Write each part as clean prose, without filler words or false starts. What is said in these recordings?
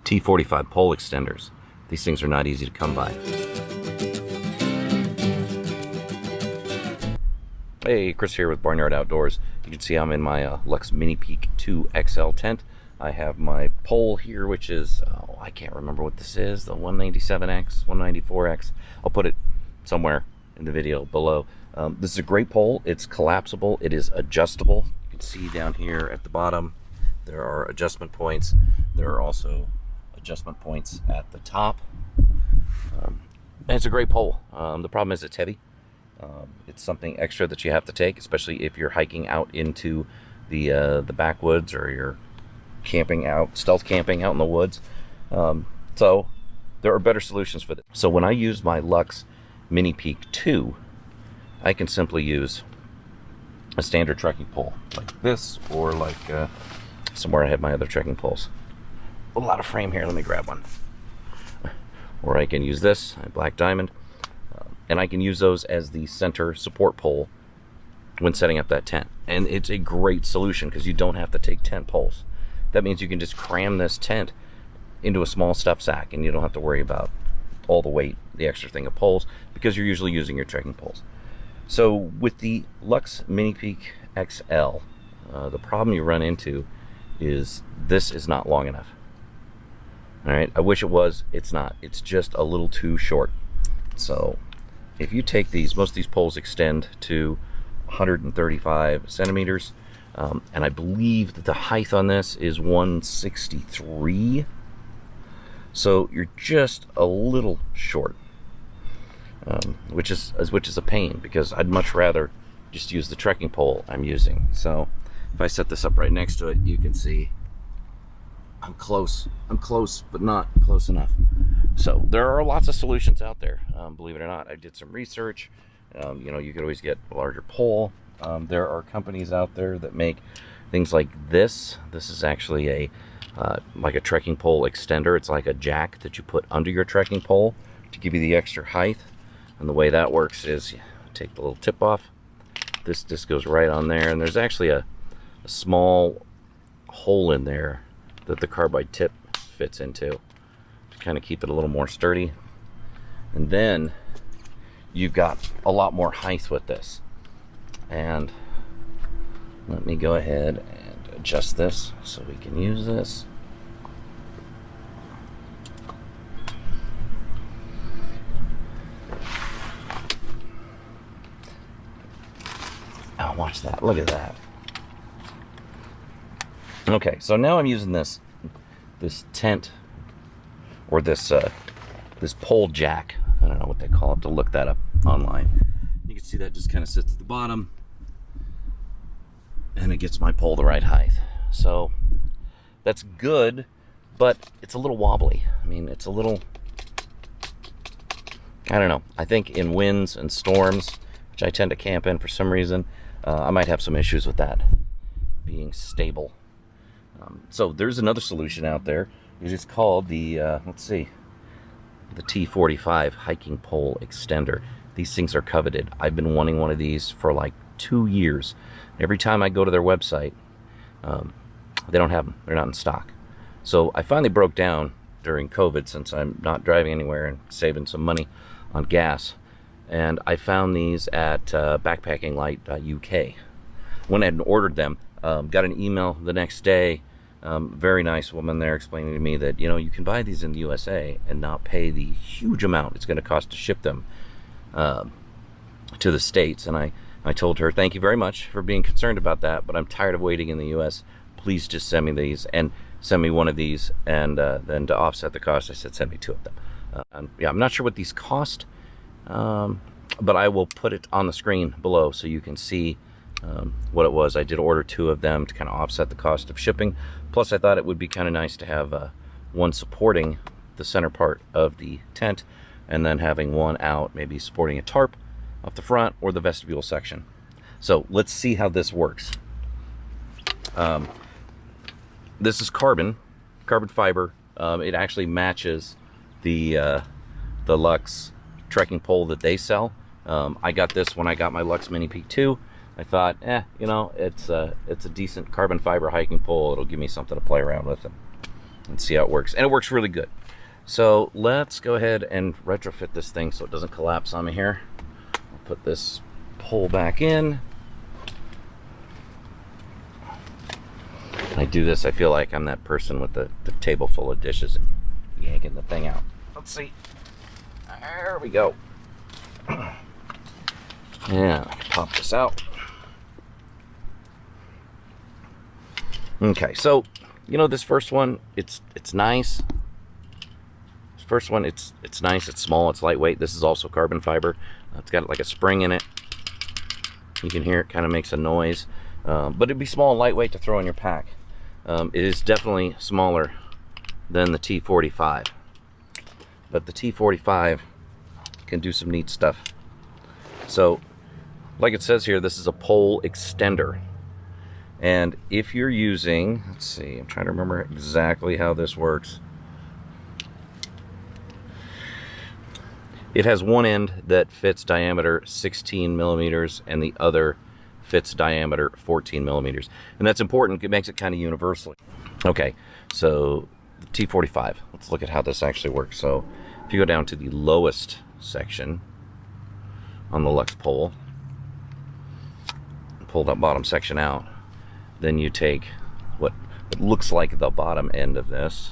T45 pole extenders. These things are not easy to come by. Hey, Chris here with Barnyard Outdoors. You can see I'm in my Luxe Mini Peak 2 XL tent. I have my pole here, which is, I can't remember what this is, the 197X, 194X. I'll put it somewhere in the video below. This is a great pole. It's collapsible. It is adjustable. You can see down here at the bottom, there are adjustment points. There are also adjustment points at the top. And it's a great pole. The problem is it's heavy. It's something extra that you have to take, especially if you're hiking out into the backwoods, or you're camping out, stealth camping out in the woods. So there are better solutions for this. So when I use my Luxe Mini Peak 2, I can simply use a standard trekking pole like this, or like somewhere I have my other trekking poles. A lot of frame here, let me grab one. Or I can use this, a black diamond, and I can use those as the center support pole when setting up that tent. And it's a great solution because you don't have to take tent poles. That means you can just cram this tent into a small stuff sack, and you don't have to worry about all the weight, the extra thing of poles, because you're usually using your trekking poles. So with the Luxe Mini Peak XL, the problem you run into is this is not long enough. All right, I wish it was. It's not. It's just a little too short. So if you take these, most of these poles extend to 135 centimeters, and I believe that the height on this is 163. So you're just a little short, which is a pain, because I'd much rather just use the trekking pole I'm using. So if I set this up right next to it, you can see I'm close, but not close enough. So there are lots of solutions out there, believe it or not. I did some research. You know, you could always get a larger pole. There are companies out there that make things like this. This is actually a like a trekking pole extender. It's like a jack that you put under your trekking pole to give you the extra height. And the way that works is you take the little tip off. This just goes right on there, and there's actually a small hole in there that the carbide tip fits into to kind of keep it a little more sturdy. And then you've got a lot more height with this. And let me go ahead and adjust this so we can use this. Oh, watch that. Look at that. Okay, so now I'm using this tent, or this pole jack. I don't know what they call it, to look that up online. You can see that just kind of sits at the bottom, and it gets my pole the right height. So that's good, but it's a little wobbly. I mean, it's a little, I don't know. I think in winds and storms, which I tend to camp in for some reason, I might have some issues with that being stable. So there's another solution out there. It is called the, let's see, the T45 Hiking Pole Extender. These things are coveted. I've been wanting one of these for like 2 years. Every time I go to their website, they don't have them. They're not in stock. So I finally broke down during COVID, since I'm not driving anywhere and saving some money on gas. And I found these at backpackinglight.uk. Went ahead and ordered them. Got an email the next day. Very nice woman there explaining to me that, you know, you can buy these in the USA and not pay the huge amount it's going to cost to ship them to the States. And I told her, thank you very much for being concerned about that, but I'm tired of waiting in the US. Please just send me these, and send me one of these, and then to offset the cost, I said send me 2 of them. Yeah, I'm not sure what these cost, but I will put it on the screen below so you can see what it was. I did order 2 of them to kind of offset the cost of shipping. Plus, I thought it would be kind of nice to have one supporting the center part of the tent, and then having one out, maybe supporting a tarp off the front or the vestibule section. So let's see how this works. This is carbon fiber. It actually matches the Luxe trekking pole that they sell. I got this when I got my Luxe Mini Peak 2. I thought, you know, it's a decent carbon fiber hiking pole. It'll give me something to play around with. and see how it works. And it works really good. So let's go ahead and retrofit this thing so it doesn't collapse on me here. I'll put this pole back in. When I do this, I feel like I'm that person with the table full of dishes and yanking the thing out. Let's see. There we go. Yeah, I can pop this out. Okay, so you know this first one, it's nice. This first one, it's nice. It's small. It's lightweight. This is also carbon fiber. It's got like a spring in it. You can hear it kind of makes a noise, but it'd be small and lightweight to throw in your pack. It is definitely smaller than the T45, but the T45 can do some neat stuff. So, like it says here, this is a pole extender. And if you're using, let's see, I'm trying to remember exactly how this works. It has one end that fits diameter 16 millimeters and the other fits diameter 14 millimeters. And that's important. It makes it kind of universal. Okay, so the T45, let's look at how this actually works. So if you go down to the lowest section on the Luxe pole, pull that bottom section out, then you take what looks like the bottom end of this,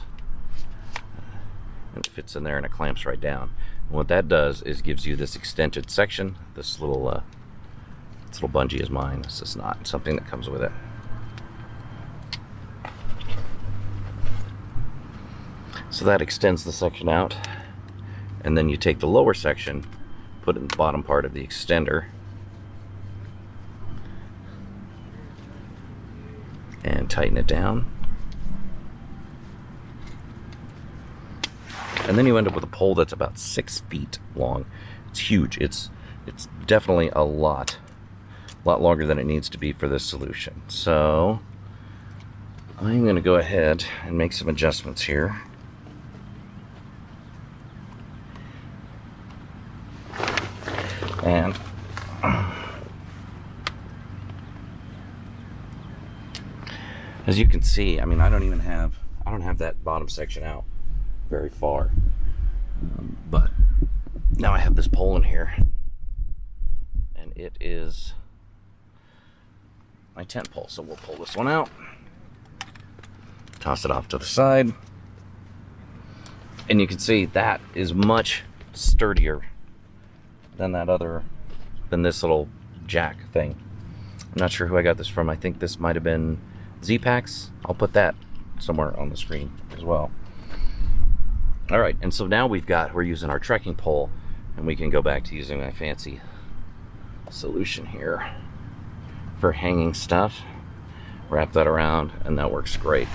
and it fits in there and it clamps right down. And what that does is gives you this extended section. This little bungee is mine. This is not something that comes with it. So that extends the section out, and then you take the lower section, put it in the bottom part of the extender, and tighten it down. And then you end up with a pole that's about 6 feet long. It's huge. It's definitely a lot longer than it needs to be for this solution. So I'm going to go ahead and make some adjustments here. And as you can see, I mean, I don't have that bottom section out very far, but now I have this pole in here, and it is my tent pole. So we'll pull this one out, toss it off to the side, and you can see that is much sturdier than this little jack thing. I'm not sure who I got this from. I think this might have been Zpacks. I'll put that somewhere on the screen as well. All right, and so now we're using our trekking pole, and we can go back to using my fancy solution here for hanging stuff. Wrap that around, and that works great.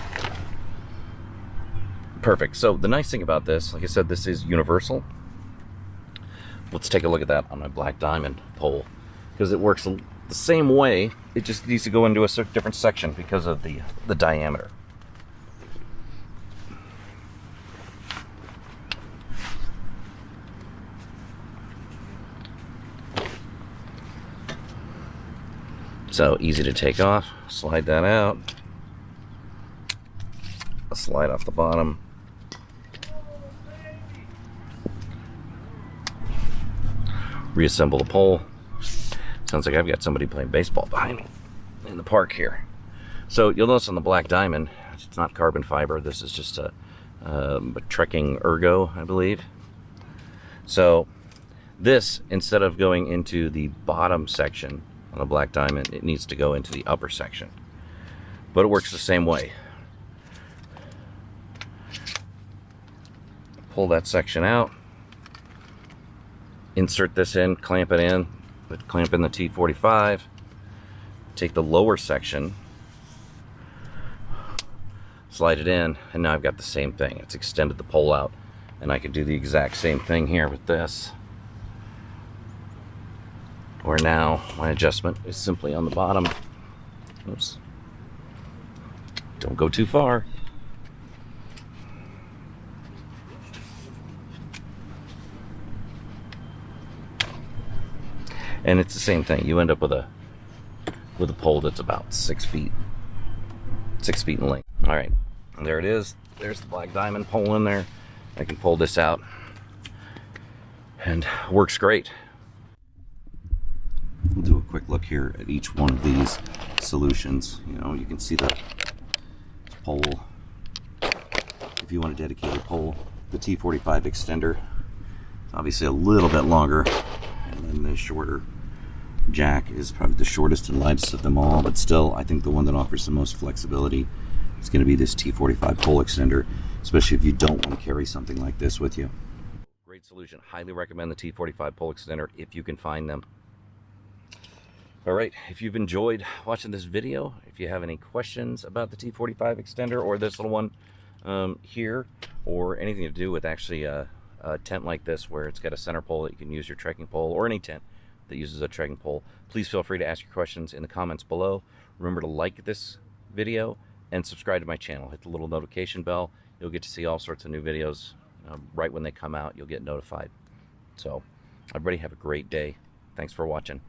Perfect. So the nice thing about this, like I said, this is universal. Let's take a look at that on my black diamond pole, because it works the same way. It just needs to go into a different section because of the diameter. So easy to take off. Slide that out. Slide off the bottom. Reassemble the pole. Sounds like I've got somebody playing baseball behind me in the park here. So you'll notice on the black diamond, it's not carbon fiber. This is just a trekking ergo, I believe. So this, instead of going into the bottom section on the black diamond, it needs to go into the upper section. But it works the same way. Pull that section out. Insert this in, clamp it in, clamp in the T45, take the lower section, slide it in, and now I've got the same thing. It's extended the pole out, and I can do the exact same thing here with this, where now my adjustment is simply on the bottom. Oops. Don't go too far. And it's the same thing. You end up with a pole that's about 6 feet in length. All right, there it is. there's the black diamond pole in there. I can pull this out and works great. We'll do a quick look here at each one of these solutions. You know, you can see the pole. If you want a dedicated pole, the T45 extender, it's obviously a little bit longer, and then the shorter jack is probably the shortest and lightest of them all, but still I think the one that offers the most flexibility is going to be this T45 pole extender, especially if you don't want to carry something like this with you. Great solution. Highly recommend the T45 pole extender if you can find them. All right, if you've enjoyed watching this video, if you have any questions about the T45 extender or this little one here, or anything to do with actually a tent like this where it's got a center pole that you can use your trekking pole, or any tent that uses a trekking pole, please feel free to ask your questions in the comments below. Remember to like this video and subscribe to my channel. Hit the little notification bell. You'll get to see all sorts of new videos right when they come out. You'll get notified. So everybody have a great day. Thanks for watching.